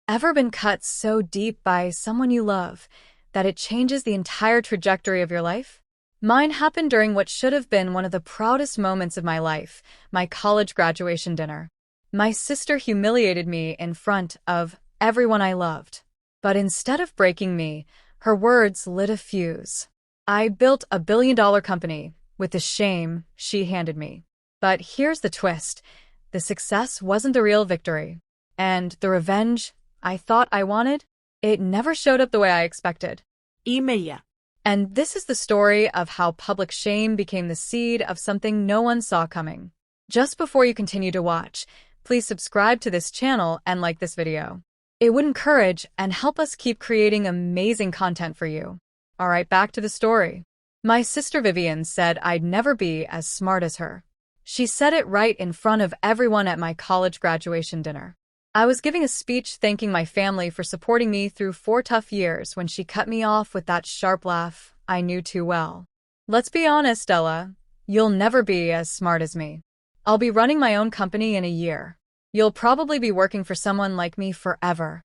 Ever been cut so deep by someone you love that it changes the entire trajectory of your life? Mine happened during what should have been one of the proudest moments of my life, my college graduation dinner. My sister humiliated me in front of everyone I loved. But instead of breaking me, her words lit a fuse. I built a billion-dollar company with the shame she handed me. But here's the twist. The success wasn't the real victory. And the revenge I thought I wanted, it never showed up the way I expected. Email. And this is the story of how public shame became the seed of something no one saw coming. Just before you continue to watch, please subscribe to this channel and like this video. It would encourage and help us keep creating amazing content for you. Alright, back to the story. My sister Vivian said I'd never be as smart as her. She said it right in front of everyone at my college graduation dinner. I was giving a speech thanking my family for supporting me through 4 tough years when she cut me off with that sharp laugh I knew too well. Let's be honest, Ella. You'll never be as smart as me. I'll be running my own company in a year. You'll probably be working for someone like me forever.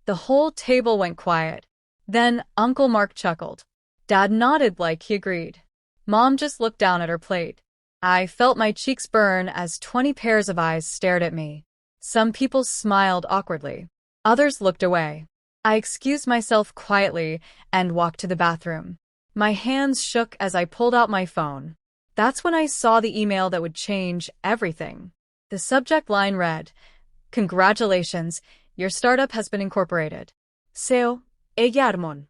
The whole table went quiet. Then Uncle Mark chuckled. Dad nodded like he agreed. Mom just looked down at her plate. I felt my cheeks burn as 20 pairs of eyes stared at me. Some people smiled awkwardly. Others looked away. I excused myself quietly and walked to the bathroom. My hands shook as I pulled out my phone. That's when I saw the email that would change everything. The subject line read, "Congratulations, your startup has been incorporated. Seo, Eyarmon."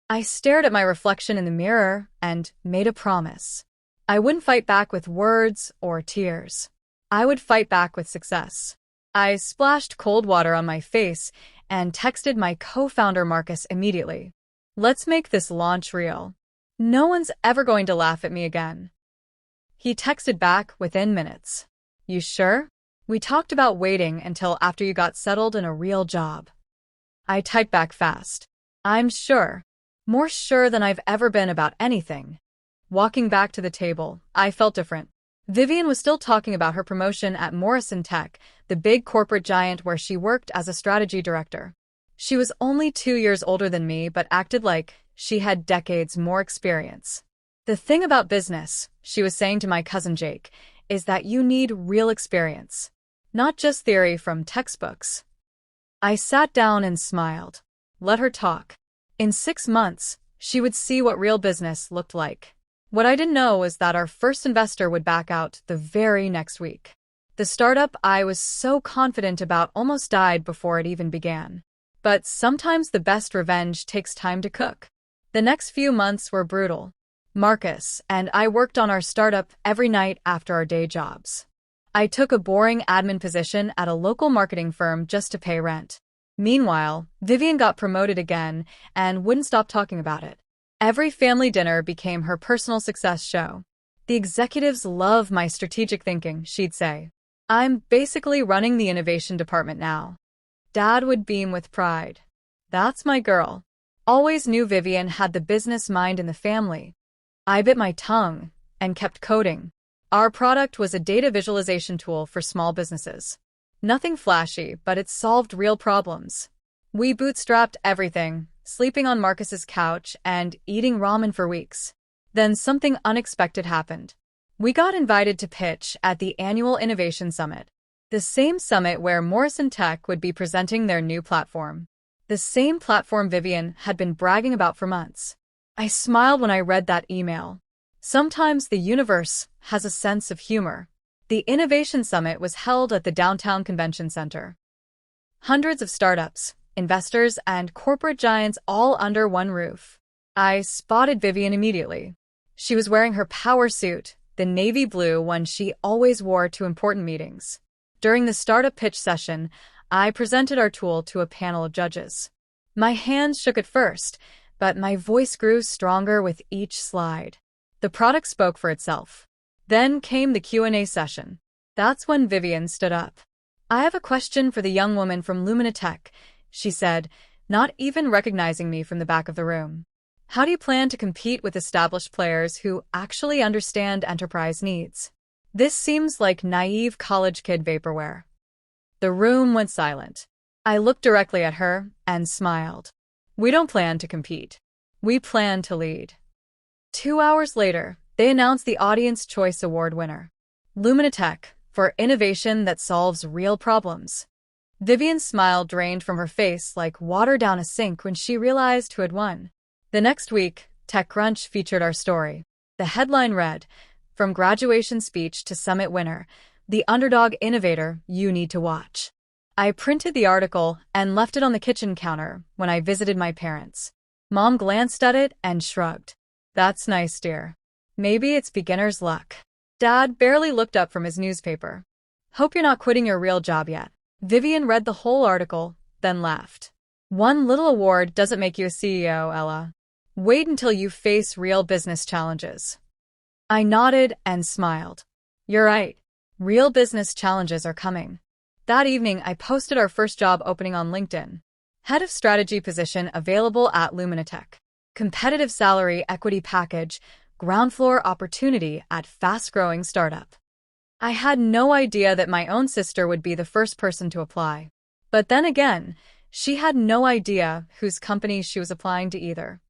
I stared at my reflection in the mirror and made a promise. I wouldn't fight back with words or tears. I would fight back with success. I splashed cold water on my face and texted my co-founder Marcus immediately. Let's make this launch real. No one's ever going to laugh at me again. He texted back within minutes. You sure? We talked about waiting until after you got settled in a real job. I typed back fast. I'm sure. More sure than I've ever been about anything. Walking back to the table, I felt different. Vivian was still talking about her promotion at Morrison Tech, the big corporate giant where she worked as a strategy director. She was only 2 years older than me but acted like she had decades more experience. The thing about business, she was saying to my cousin Jake, is that you need real experience, not just theory from textbooks. I sat down and smiled. Let her talk. In 6 months, she would see what real business looked like. What I didn't know was that our first investor would back out the very next week. The startup I was so confident about almost died before it even began. But sometimes the best revenge takes time to cook. The next few months were brutal. Marcus and I worked on our startup every night after our day jobs. I took a boring admin position at a local marketing firm just to pay rent. Meanwhile, Vivian got promoted again and wouldn't stop talking about it. Every family dinner became her personal success show. The executives love my strategic thinking, she'd say. I'm basically running the innovation department now. Dad would beam with pride. That's my girl. Always knew Vivian had the business mind in the family. I bit my tongue and kept coding. Our product was a data visualization tool for small businesses. Nothing flashy, but it solved real problems. We bootstrapped everything, sleeping on Marcus's couch and eating ramen for weeks. Then something unexpected happened. We got invited to pitch at the annual Innovation Summit, the same summit where Morrison Tech would be presenting their new platform. The same platform Vivian had been bragging about for months. I smiled when I read that email. Sometimes the universe has a sense of humor. The Innovation Summit was held at the downtown convention center. Hundreds of startups, investors, and corporate giants all under one roof. I spotted Vivian immediately. She was wearing her power suit, the navy blue one she always wore to important meetings. During the startup pitch session, I presented our tool to a panel of judges. My hands shook at first, but my voice grew stronger with each slide. The product spoke for itself. Then came the Q&A session. That's when Vivian stood up. I have a question for the young woman from Lumina Tech, she said, not even recognizing me from the back of the room. How do you plan to compete with established players who actually understand enterprise needs? This seems like naive college kid vaporware. The room went silent. I looked directly at her and smiled. We don't plan to compete. We plan to lead. 2 hours later, they announced the Audience Choice Award winner, Luminatech, for innovation that solves real problems. Vivian's smile drained from her face like water down a sink when she realized who had won. The next week, TechCrunch featured our story. The headline read, "From graduation speech to summit winner, the underdog innovator you need to watch." I printed the article and left it on the kitchen counter when I visited my parents. Mom glanced at it and shrugged. That's nice, dear. Maybe it's beginner's luck. Dad barely looked up from his newspaper. Hope you're not quitting your real job yet. Vivian read the whole article, then laughed. One little award doesn't make you a CEO, Ella. Wait until you face real business challenges. I nodded and smiled. You're right. Real business challenges are coming. That evening, I posted our first job opening on LinkedIn. Head of strategy position available at Luminatech. Competitive salary equity package, ground floor opportunity at fast-growing startup. I had no idea that my own sister would be the first person to apply. But then again, she had no idea whose company she was applying to either.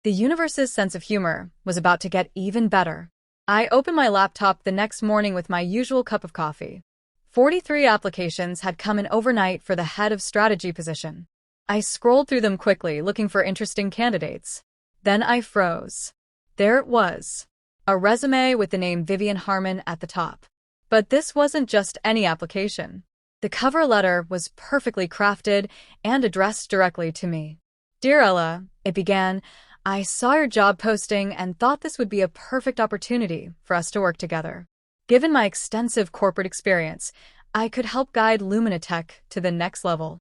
The universe's sense of humor was about to get even better. I opened my laptop the next morning with my usual cup of coffee. 43 applications had come in overnight for the head of strategy position. I scrolled through them quickly, looking for interesting candidates. Then I froze. There it was. A resume with the name Vivian Harmon at the top. But this wasn't just any application. The cover letter was perfectly crafted and addressed directly to me. Dear Ella, it began, I saw your job posting and thought this would be a perfect opportunity for us to work together. Given my extensive corporate experience, I could help guide Luminatech to the next level.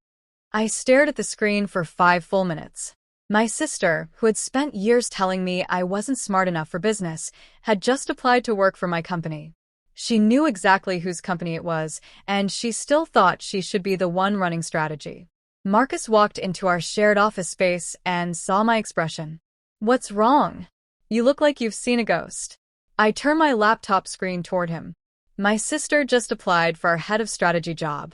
I stared at the screen for 5 full minutes. My sister, who had spent years telling me I wasn't smart enough for business, had just applied to work for my company. She knew exactly whose company it was, and she still thought she should be the one running strategy. Marcus walked into our shared office space and saw my expression. What's wrong? You look like you've seen a ghost. I turned my laptop screen toward him. My sister just applied for our head of strategy job.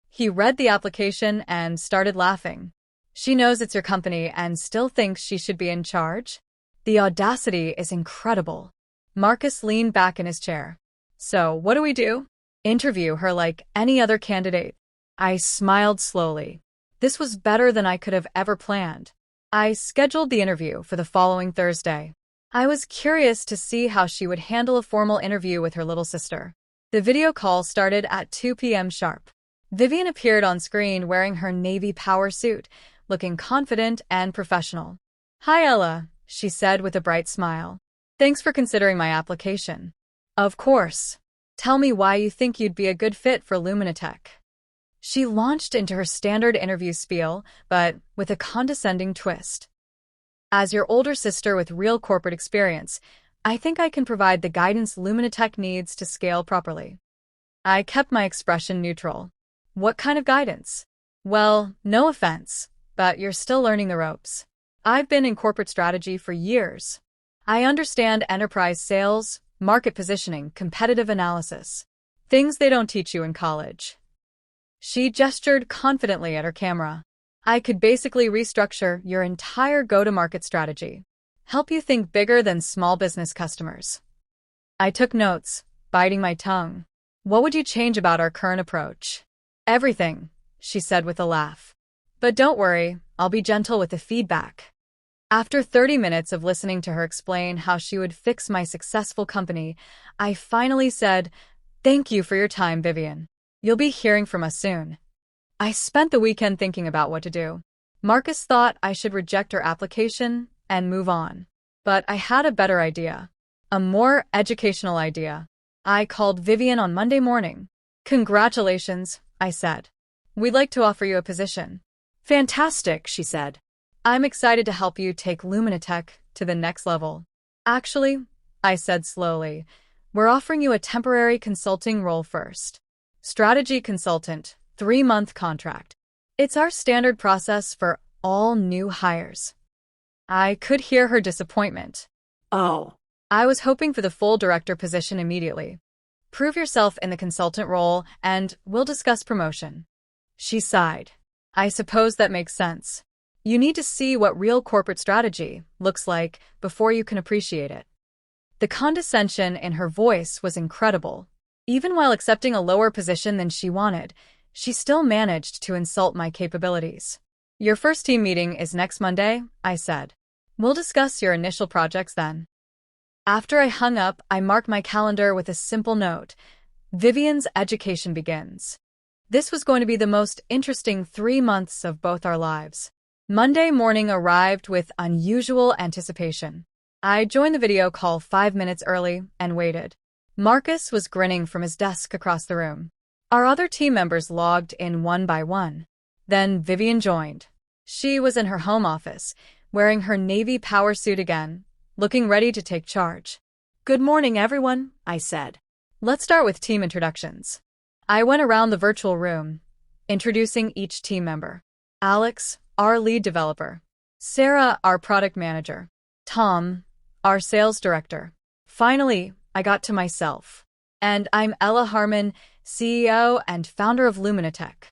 He read the application and started laughing. She knows it's your company and still thinks she should be in charge? The audacity is incredible. Marcus leaned back in his chair. So, what do we do? Interview her like any other candidate. I smiled slowly. This was better than I could have ever planned. I scheduled the interview for the following Thursday. I was curious to see how she would handle a formal interview with her little sister. The video call started at 2 p.m. sharp. Vivian appeared on screen wearing her navy power suit, looking confident and professional. Hi, Ella, she said with a bright smile. Thanks for considering my application. Of course. Tell me why you think you'd be a good fit for Luminatech. She launched into her standard interview spiel, but with a condescending twist. As your older sister with real corporate experience, I think I can provide the guidance Luminatech needs to scale properly. I kept my expression neutral. What kind of guidance? Well, no offense, but you're still learning the ropes. I've been in corporate strategy for years. I understand enterprise sales, market positioning, competitive analysis. Things they don't teach you in college. She gestured confidently at her camera. I could basically restructure your entire go-to-market strategy. Help you think bigger than small business customers. I took notes, biting my tongue. What would you change about our current approach? Everything, she said with a laugh. But don't worry, I'll be gentle with the feedback. After 30 minutes of listening to her explain how she would fix my successful company, I finally said, Thank you for your time, Vivian. You'll be hearing from us soon. I spent the weekend thinking about what to do. Marcus thought I should reject her application and move on. But I had a better idea. A more educational idea. I called Vivian on Monday morning. Congratulations, I said. We'd like to offer you a position. Fantastic, she said. I'm excited to help you take Luminatech to the next level. Actually, I said slowly, we're offering you a temporary consulting role first. Strategy consultant, 3-month contract. It's our standard process for all new hires. I could hear her disappointment. Oh. I was hoping for the full director position immediately. Prove yourself in the consultant role and we'll discuss promotion. She sighed. I suppose that makes sense. You need to see what real corporate strategy looks like before you can appreciate it. The condescension in her voice was incredible. Even while accepting a lower position than she wanted, she still managed to insult my capabilities. Your first team meeting is next Monday, I said. We'll discuss your initial projects then. After I hung up, I marked my calendar with a simple note. Vivian's education begins. This was going to be the most interesting 3 months of both our lives. Monday morning arrived with unusual anticipation. I joined the video call 5 minutes early and waited. Marcus was grinning from his desk across the room. Our other team members logged in one by one. Then Vivian joined. She was in her home office, wearing her navy power suit again, looking ready to take charge. Good morning, everyone, I said. Let's start with team introductions. I went around the virtual room, introducing each team member. Alex, our lead developer. Sarah, our product manager. Tom, our sales director. Finally, I got to myself. And I'm Ella Harmon, CEO and founder of Luminatech.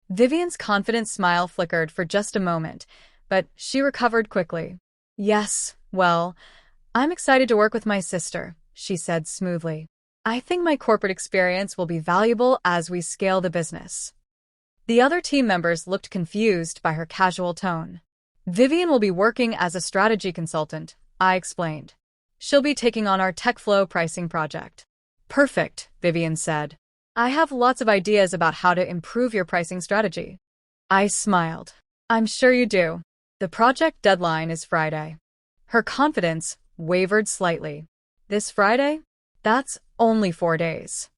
Vivian's confident smile flickered for just a moment, but she recovered quickly. Yes, well, I'm excited to work with my sister, she said smoothly. I think my corporate experience will be valuable as we scale the business. The other team members looked confused by her casual tone. Vivian will be working as a strategy consultant, I explained. She'll be taking on our TechFlow pricing project. Perfect, Vivian said. I have lots of ideas about how to improve your pricing strategy. I smiled. I'm sure you do. The project deadline is Friday. Her confidence wavered slightly. This Friday? That's only 4 days.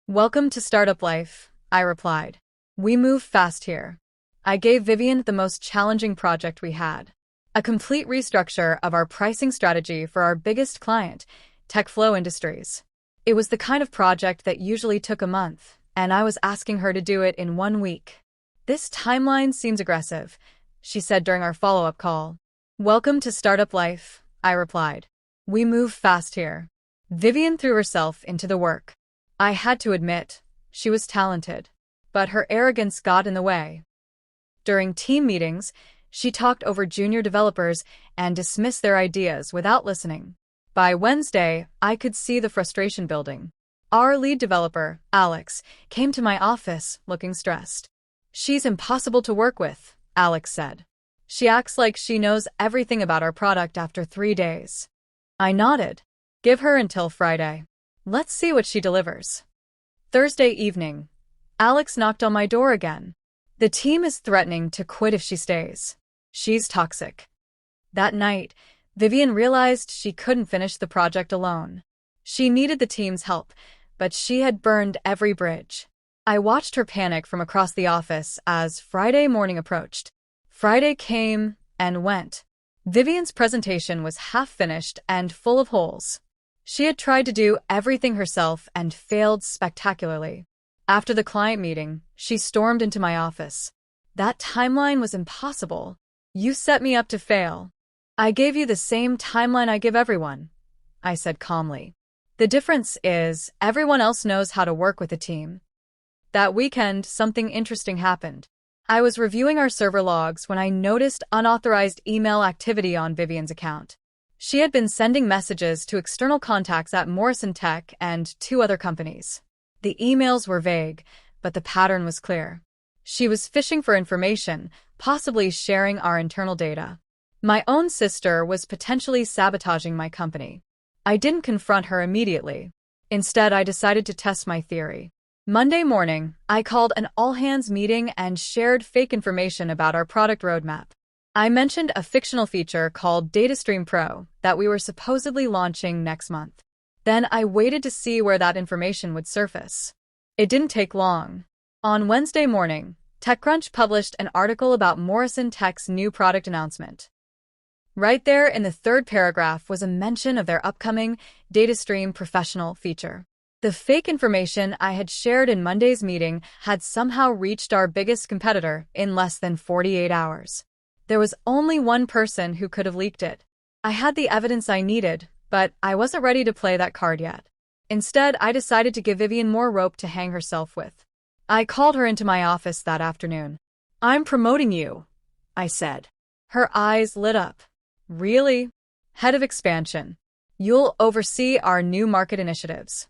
Welcome to startup life, I replied. We move fast here. I gave Vivian the most challenging project we had. A complete restructure of our pricing strategy for our biggest client, TechFlow Industries. It was the kind of project that usually took a month, and I was asking her to do it in 1 week. This timeline seems aggressive, she said during our follow-up call. Welcome to startup life, I replied. We move fast here. Vivian threw herself into the work. I had to admit, she was talented, but her arrogance got in the way. During team meetings, she talked over junior developers and dismissed their ideas without listening. By Wednesday, I could see the frustration building. Our lead developer, Alex, came to my office looking stressed. She's impossible to work with, Alex said. She acts like she knows everything about our product after 3 days. I nodded. Give her until Friday. Let's see what she delivers. Thursday evening, Alex knocked on my door again. The team is threatening to quit if she stays. She's toxic. That night, Vivian realized she couldn't finish the project alone. She needed the team's help, but she had burned every bridge. I watched her panic from across the office as Friday morning approached. Friday came and went. Vivian's presentation was half-finished and full of holes. She had tried to do everything herself and failed spectacularly. After the client meeting, she stormed into my office. That timeline was impossible. You set me up to fail. I gave you the same timeline I give everyone, I said calmly. The difference is everyone else knows how to work with a team. That weekend, something interesting happened. I was reviewing our server logs when I noticed unauthorized email activity on Vivian's account. She had been sending messages to external contacts at Morrison Tech and 2 other companies. The emails were vague, but the pattern was clear. She was fishing for information, possibly sharing our internal data. My own sister was potentially sabotaging my company. I didn't confront her immediately. Instead, I decided to test my theory. Monday morning, I called an all-hands meeting and shared fake information about our product roadmap. I mentioned a fictional feature called DataStream Pro that we were supposedly launching next month. Then I waited to see where that information would surface. It didn't take long. On Wednesday morning, TechCrunch published an article about Morrison Tech's new product announcement. Right there in the 3rd paragraph was a mention of their upcoming DataStream Professional feature. The fake information I had shared in Monday's meeting had somehow reached our biggest competitor in less than 48 hours. There was only one person who could have leaked it. I had the evidence I needed, but I wasn't ready to play that card yet. Instead, I decided to give Vivian more rope to hang herself with. I called her into my office that afternoon. I'm promoting you, I said. Her eyes lit up. Really? Head of expansion. You'll oversee our new market initiatives.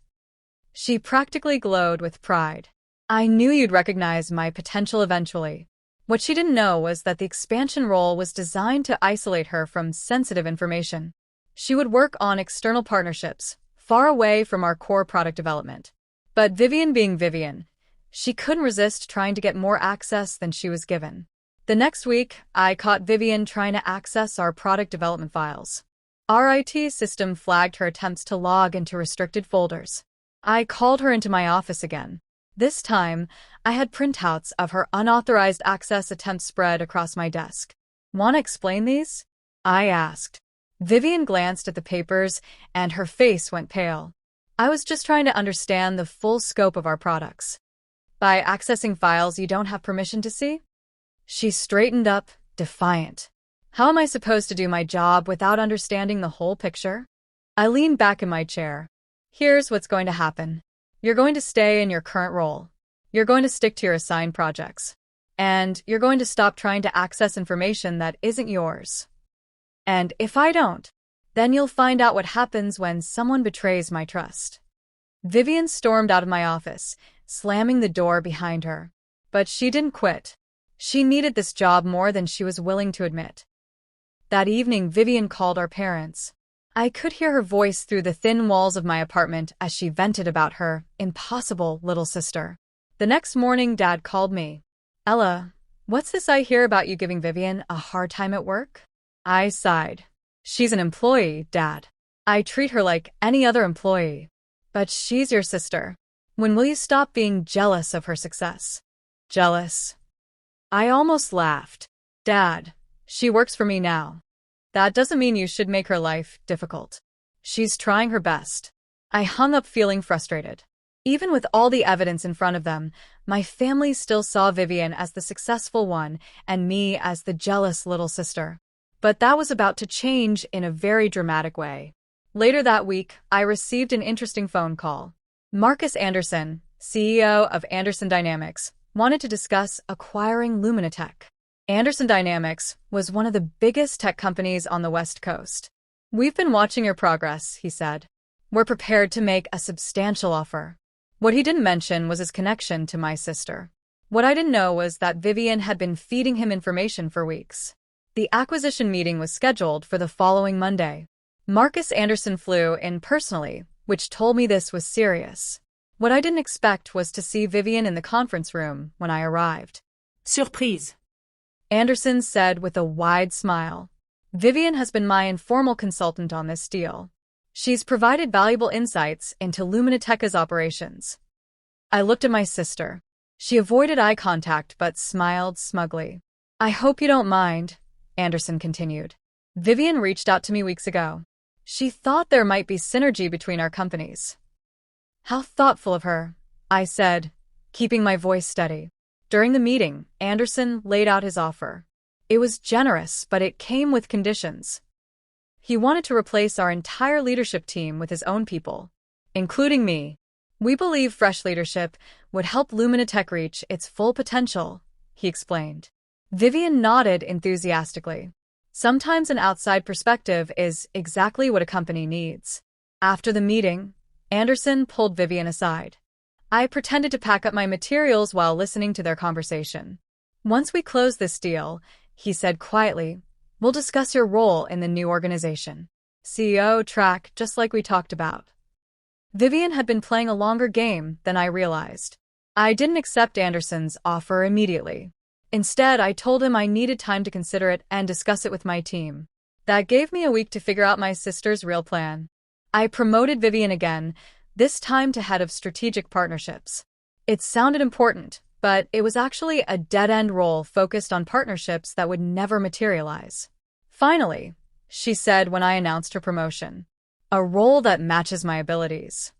She practically glowed with pride. I knew you'd recognize my potential eventually. What she didn't know was that the expansion role was designed to isolate her from sensitive information. She would work on external partnerships, far away from our core product development. But Vivian being Vivian, she couldn't resist trying to get more access than she was given. The next week, I caught Vivian trying to access our product development files. Our IT system flagged her attempts to log into restricted folders. I called her into my office again. This time, I had printouts of her unauthorized access attempts spread across my desk. Want to explain these? I asked. Vivian glanced at the papers, and her face went pale. I was just trying to understand the full scope of our products. By accessing files you don't have permission to see? She straightened up, defiant. How am I supposed to do my job without understanding the whole picture? I leaned back in my chair. Here's what's going to happen. You're going to stay in your current role. You're going to stick to your assigned projects. And you're going to stop trying to access information that isn't yours. And if I don't, then you'll find out what happens when someone betrays my trust. Vivian stormed out of my office, slamming the door behind her. But she didn't quit. She needed this job more than she was willing to admit. That evening, Vivian called our parents. I could hear her voice through the thin walls of my apartment as she vented about her impossible little sister. The next morning, Dad called me. Ella, what's this I hear about you giving Vivian a hard time at work? I sighed. She's an employee, Dad. I treat her like any other employee. But she's your sister. When will you stop being jealous of her success? Jealous? I almost laughed. Dad, she works for me now. That doesn't mean you should make her life difficult. She's trying her best. I hung up feeling frustrated. Even with all the evidence in front of them, my family still saw Vivian as the successful one and me as the jealous little sister. But that was about to change in a very dramatic way. Later that week, I received an interesting phone call. Marcus Anderson, CEO of Anderson Dynamics, wanted to discuss acquiring Luminatech. Anderson Dynamics was one of the biggest tech companies on the West Coast. We've been watching your progress, he said. We're prepared to make a substantial offer. What he didn't mention was his connection to my sister. What I didn't know was that Vivian had been feeding him information for weeks. The acquisition meeting was scheduled for the following Monday. Marcus Anderson flew in personally, which told me this was serious. What I didn't expect was to see Vivian in the conference room when I arrived. Surprise, Anderson said with a wide smile. Vivian has been my informal consultant on this deal. She's provided valuable insights into Luminatech's operations. I looked at my sister. She avoided eye contact but smiled smugly. I hope you don't mind, Anderson continued. Vivian reached out to me weeks ago. She thought there might be synergy between our companies. How thoughtful of her, I said, keeping my voice steady. During the meeting, Anderson laid out his offer. It was generous, but it came with conditions. He wanted to replace our entire leadership team with his own people, including me. We believe fresh leadership would help Luminatech reach its full potential, he explained. Vivian nodded enthusiastically. Sometimes an outside perspective is exactly what a company needs. After the meeting, Anderson pulled Vivian aside. I pretended to pack up my materials while listening to their conversation. Once we close this deal, he said quietly, we'll discuss your role in the new organization. CEO track, just like we talked about. Vivian had been playing a longer game than I realized. I didn't accept Anderson's offer immediately. Instead, I told him I needed time to consider it and discuss it with my team. That gave me a week to figure out my sister's real plan. I promoted Vivian again, this time to head of strategic partnerships. It sounded important, but it was actually a dead-end role focused on partnerships that would never materialize. Finally, she said when I announced her promotion, a role that matches my abilities.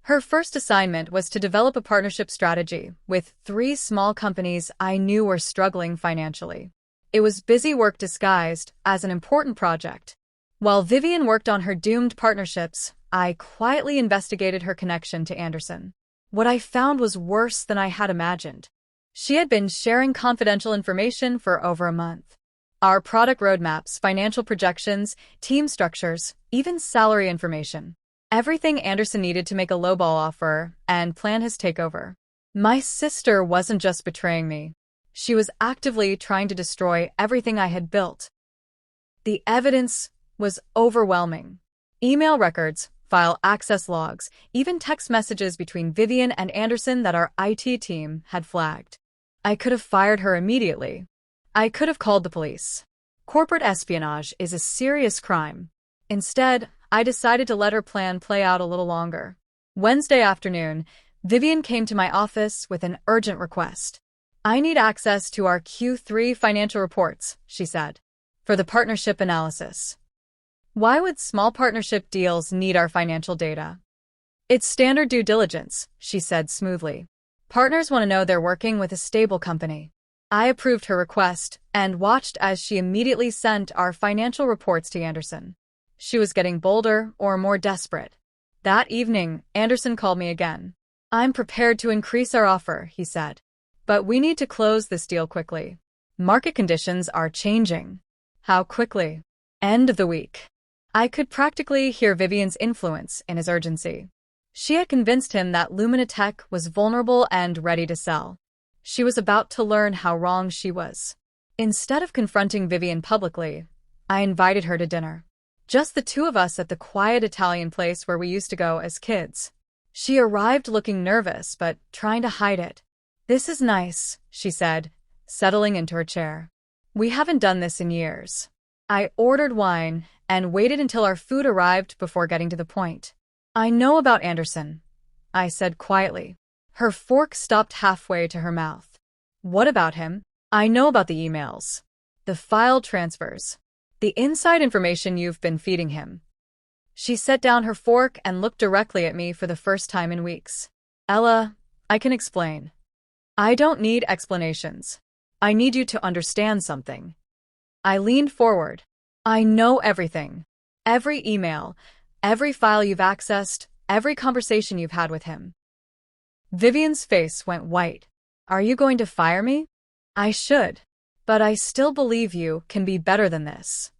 Her first assignment was to develop a partnership strategy with 3 small companies I knew were struggling financially. It was busy work disguised as an important project. While Vivian worked on her doomed partnerships, I quietly investigated her connection to Anderson. What I found was worse than I had imagined. She had been sharing confidential information for over a month. Our product roadmaps, financial projections, team structures, even salary information. Everything Anderson needed to make a lowball offer and plan his takeover. My sister wasn't just betraying me. She was actively trying to destroy everything I had built. The evidence was overwhelming. Email records, file access logs, even text messages between Vivian and Anderson that our IT team had flagged. I could have fired her immediately. I could have called the police. Corporate espionage is a serious crime. Instead, I decided to let her plan play out a little longer. Wednesday afternoon, Vivian came to my office with an urgent request. I need access to our Q3 financial reports, she said, for the partnership analysis. Why would small partnership deals need our financial data? It's standard due diligence, she said smoothly. Partners want to know they're working with a stable company. I approved her request and watched as she immediately sent our financial reports to Anderson. She was getting bolder or more desperate. That evening, Anderson called me again. I'm prepared to increase our offer, he said. But we need to close this deal quickly. Market conditions are changing. How quickly? End of the week. I could practically hear Vivian's influence in his urgency. She had convinced him that Lumina Tech was vulnerable and ready to sell. She was about to learn how wrong she was. Instead of confronting Vivian publicly, I invited her to dinner. Just the two of us at the quiet Italian place where we used to go as kids. She arrived looking nervous, but trying to hide it. This is nice, she said, settling into her chair. We haven't done this in years. I ordered wine and waited until our food arrived before getting to the point. I know about Anderson, I said quietly. Her fork stopped halfway to her mouth. What about him? I know about the emails, the file transfers, the inside information you've been feeding him. She set down her fork and looked directly at me for the first time in weeks. Ella, I can explain. I don't need explanations. I need you to understand something. I leaned forward. I know everything. Every email, every file you've accessed, every conversation you've had with him. Vivian's face went white. Are you going to fire me? I should. But I still believe you can be better than this.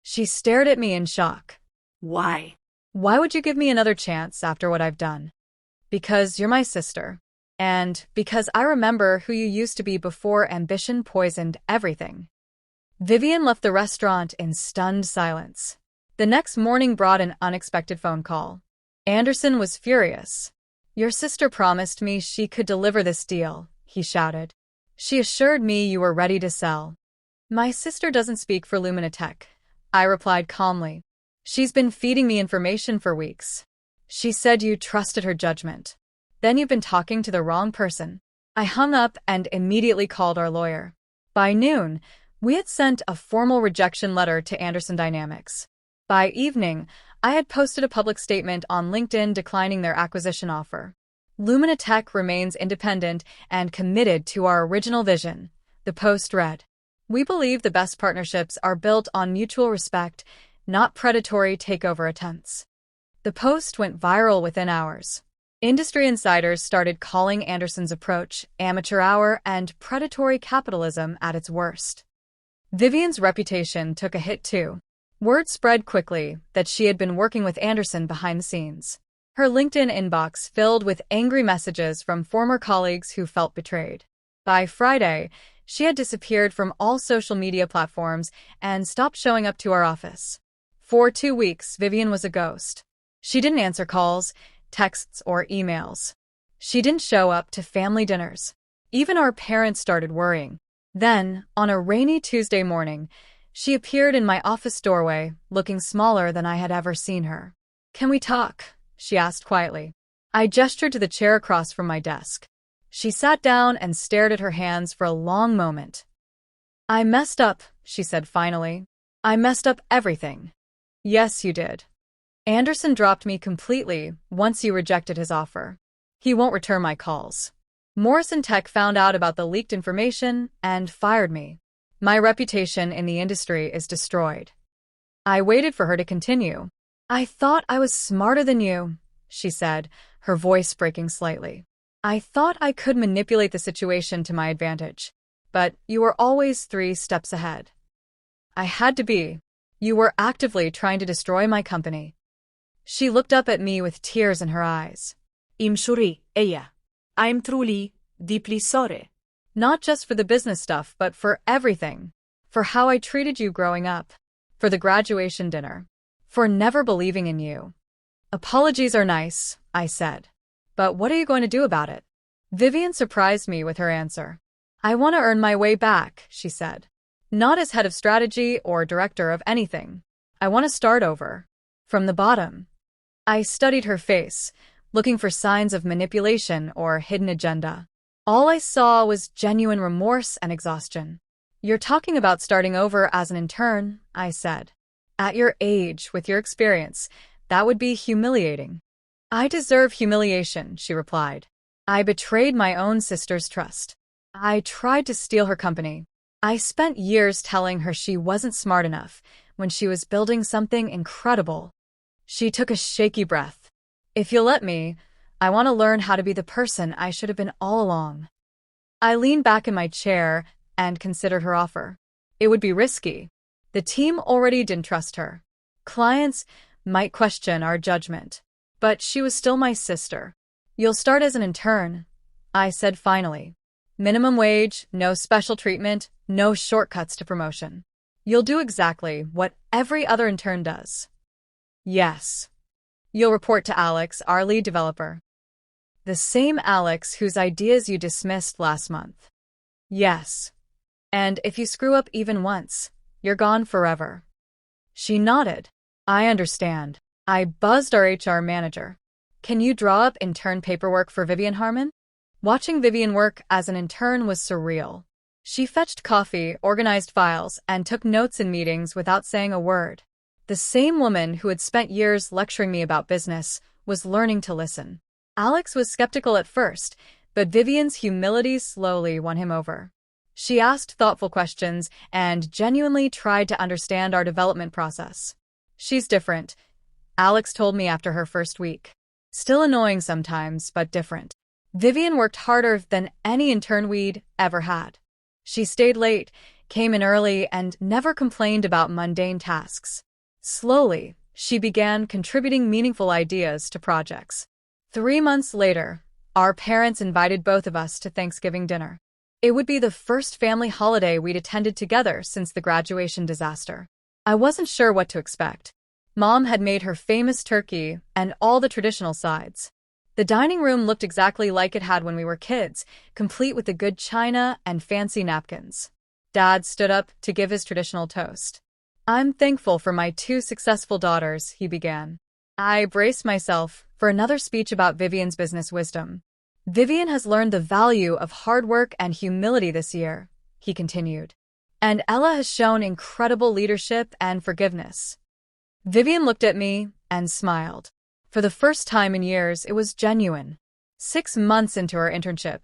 She stared at me in shock. Why? Why would you give me another chance after what I've done? Because you're my sister. And because I remember who you used to be before ambition poisoned everything. Vivian left the restaurant in stunned silence. The next morning brought an unexpected phone call. Anderson was furious. Your sister promised me she could deliver this deal, he shouted. She assured me you were ready to sell. My sister doesn't speak for Lumina Tech, I replied calmly. She's been feeding me information for weeks. She said you trusted her judgment. Then you've been talking to the wrong person. I hung up and immediately called our lawyer. By noon, we had sent a formal rejection letter to Anderson Dynamics. By evening, I had posted a public statement on LinkedIn declining their acquisition offer. Lumina Tech remains independent and committed to our original vision, the post read. We believe the best partnerships are built on mutual respect, not predatory takeover attempts. The post went viral within hours. Industry insiders started calling Anderson's approach amateur hour and predatory capitalism at its worst. Vivian's reputation took a hit too. Word spread quickly that she had been working with Anderson behind the scenes. Her LinkedIn inbox filled with angry messages from former colleagues who felt betrayed. By Friday, she had disappeared from all social media platforms and stopped showing up to our office. For 2 weeks, Vivian was a ghost. She didn't answer calls, texts, or emails. She didn't show up to family dinners. Even our parents started worrying. Then, on a rainy Tuesday morning, she appeared in my office doorway, looking smaller than I had ever seen her. Can we talk? She asked quietly. I gestured to the chair across from my desk. She sat down and stared at her hands for a long moment. I messed up, she said finally. I messed up everything. Yes, you did. Anderson dropped me completely once you rejected his offer. He won't return my calls. Morrison Tech found out about the leaked information and fired me. My reputation in the industry is destroyed. I waited for her to continue. I thought I was smarter than you, she said, her voice breaking slightly. I thought I could manipulate the situation to my advantage, but you were always 3 steps ahead. I had to be. You were actively trying to destroy my company. She looked up at me with tears in her eyes. I'm sorry, ella. I'm truly, deeply sorry. Not just for the business stuff, but for everything. For how I treated you growing up. For the graduation dinner. For never believing in you. Apologies are nice, I said. But what are you going to do about it? Vivian surprised me with her answer. I want to earn my way back, she said. Not as head of strategy or director of anything. I want to start over. From the bottom. I studied her face, looking for signs of manipulation or hidden agenda. All I saw was genuine remorse and exhaustion. You're talking about starting over as an intern, I said. At your age, with your experience, that would be humiliating. I deserve humiliation, she replied. I betrayed my own sister's trust. I tried to steal her company. I spent years telling her she wasn't smart enough when she was building something incredible. She took a shaky breath. If you'll let me, I want to learn how to be the person I should have been all along. I leaned back in my chair and considered her offer. It would be risky. The team already didn't trust her. Clients might question our judgment. But she was still my sister. You'll start as an intern, I said finally. Minimum wage, no special treatment, no shortcuts to promotion. You'll do exactly what every other intern does. Yes. You'll report to Alex, our lead developer. The same Alex whose ideas you dismissed last month. Yes. And if you screw up even once, you're gone forever. She nodded. I understand. I buzzed our HR manager. Can you draw up intern paperwork for Vivian Harmon? Watching Vivian work as an intern was surreal. She fetched coffee, organized files, and took notes in meetings without saying a word. The same woman who had spent years lecturing me about business was learning to listen. Alex was skeptical at first, but Vivian's humility slowly won him over. She asked thoughtful questions and genuinely tried to understand our development process. She's different, Alex told me after her first week. Still annoying sometimes, but different. Vivian worked harder than any intern we'd ever had. She stayed late, came in early, and never complained about mundane tasks. Slowly, she began contributing meaningful ideas to projects. 3 months later, our parents invited both of us to Thanksgiving dinner. It would be the first family holiday we'd attended together since the graduation disaster. I wasn't sure what to expect. Mom had made her famous turkey and all the traditional sides. The dining room looked exactly like it had when we were kids, complete with the good china and fancy napkins. Dad stood up to give his traditional toast. I'm thankful for my 2 successful daughters, he began. I braced myself for another speech about Vivian's business wisdom. Vivian has learned the value of hard work and humility this year, he continued. And Ella has shown incredible leadership and forgiveness. Vivian looked at me and smiled. For the first time in years, it was genuine. 6 months into our internship,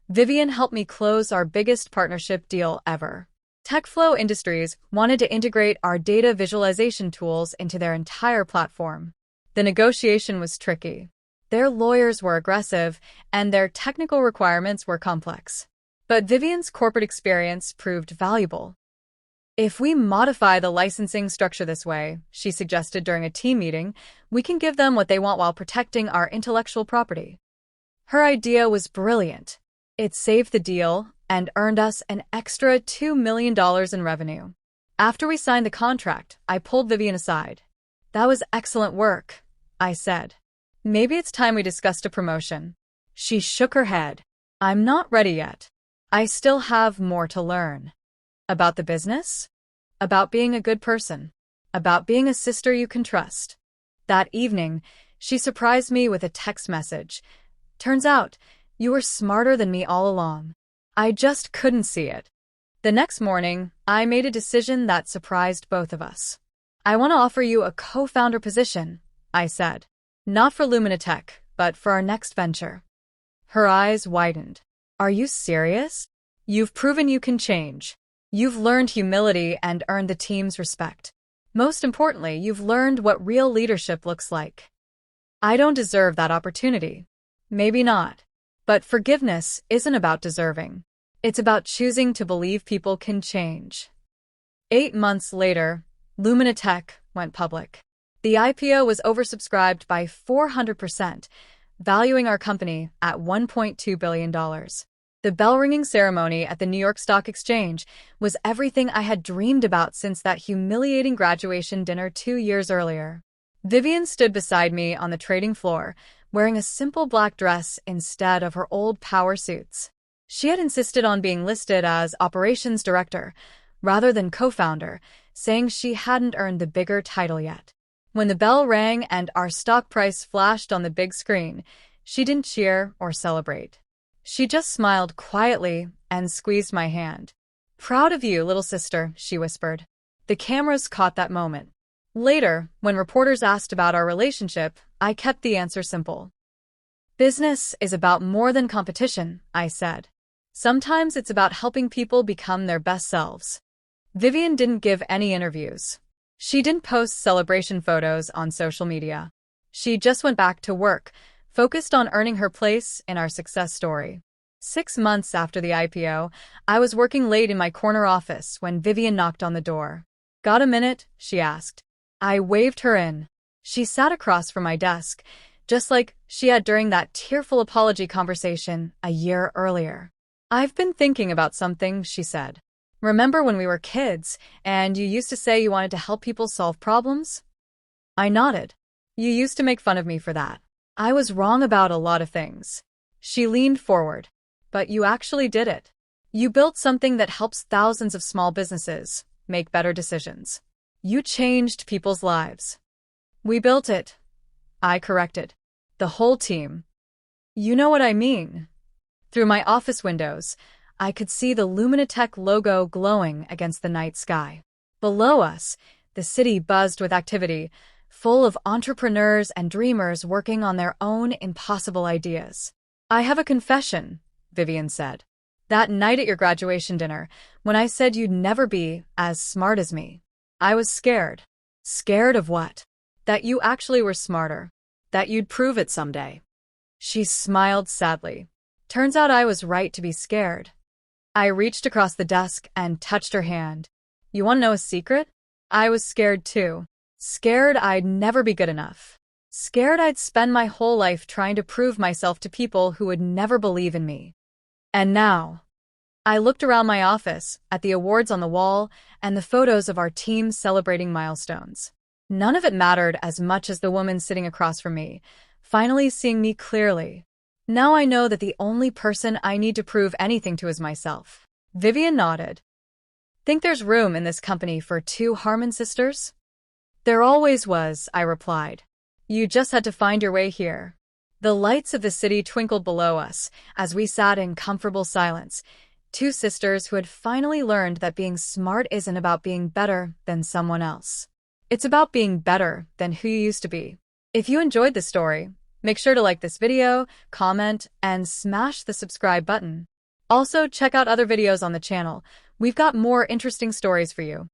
Vivian helped me close our biggest partnership deal ever. TechFlow Industries wanted to integrate our data visualization tools into their entire platform. The negotiation was tricky. Their lawyers were aggressive, and their technical requirements were complex. But Vivian's corporate experience proved valuable. If we modify the licensing structure this way, she suggested during a team meeting, we can give them what they want while protecting our intellectual property. Her idea was brilliant. It saved the deal and earned us an extra $2 million in revenue. After we signed the contract, I pulled Vivian aside. That was excellent work, I said. Maybe it's time we discussed a promotion. She shook her head. I'm not ready yet. I still have more to learn. About the business? About being a good person. About being a sister you can trust. That evening, she surprised me with a text message. Turns out, you were smarter than me all along. I just couldn't see it. The next morning, I made a decision that surprised both of us. I want to offer you a co-founder position, I said. Not for Luminatech, but for our next venture. Her eyes widened. Are you serious? You've proven you can change. You've learned humility and earned the team's respect. Most importantly, you've learned what real leadership looks like. I don't deserve that opportunity. Maybe not. But forgiveness isn't about deserving. It's about choosing to believe people can change. 8 months later, Lumina Tech went public. The IPO was oversubscribed by 400%, valuing our company at $1.2 billion. The bell-ringing ceremony at the New York Stock Exchange was everything I had dreamed about since that humiliating graduation dinner 2 years earlier. Vivian stood beside me on the trading floor, wearing a simple black dress instead of her old power suits. She had insisted on being listed as operations director rather than co-founder, saying she hadn't earned the bigger title yet. When the bell rang and our stock price flashed on the big screen, she didn't cheer or celebrate. She just smiled quietly and squeezed my hand. "Proud of you, little sister," she whispered. The cameras caught that moment. Later, when reporters asked about our relationship, I kept the answer simple. "Business is about more than competition," I said. "Sometimes it's about helping people become their best selves." Vivian didn't give any interviews. She didn't post celebration photos on social media. She just went back to work, focused on earning her place in our success story. 6 months after the IPO, I was working late in my corner office when Vivian knocked on the door. "Got a minute?" she asked. I waved her in. She sat across from my desk, just like she had during that tearful apology conversation a year earlier. "I've been thinking about something," she said. "Remember when we were kids, and you used to say you wanted to help people solve problems?" I nodded. "You used to make fun of me for that. I was wrong about a lot of things." She leaned forward. "But you actually did it. You built something that helps thousands of small businesses make better decisions. You changed people's lives." "We built it," I corrected. "The whole team." "You know what I mean." Through my office windows, I could see the Luminatech logo glowing against the night sky. Below us, the city buzzed with activity, full of entrepreneurs and dreamers working on their own impossible ideas. "I have a confession," Vivian said. "That night at your graduation dinner, when I said you'd never be as smart as me, I was scared." "Scared of what?" "That you actually were smarter. That you'd prove it someday." She smiled sadly. "Turns out I was right to be scared." I reached across the desk and touched her hand. "You want to know a secret? I was scared too. Scared I'd never be good enough. Scared I'd spend my whole life trying to prove myself to people who would never believe in me. And now." I looked around my office, at the awards on the wall, and the photos of our team celebrating milestones. None of it mattered as much as the woman sitting across from me, finally seeing me clearly. Now I know that the only person I need to prove anything to is myself. Vivian nodded. "Think there's room in this company for 2 Harmon sisters?" "There always was," I replied. "You just had to find your way here." The lights of the city twinkled below us as we sat in comfortable silence, 2 sisters who had finally learned that being smart isn't about being better than someone else. It's about being better than who you used to be. If you enjoyed this story, make sure to like this video, comment, and smash the subscribe button. Also, check out other videos on the channel. We've got more interesting stories for you.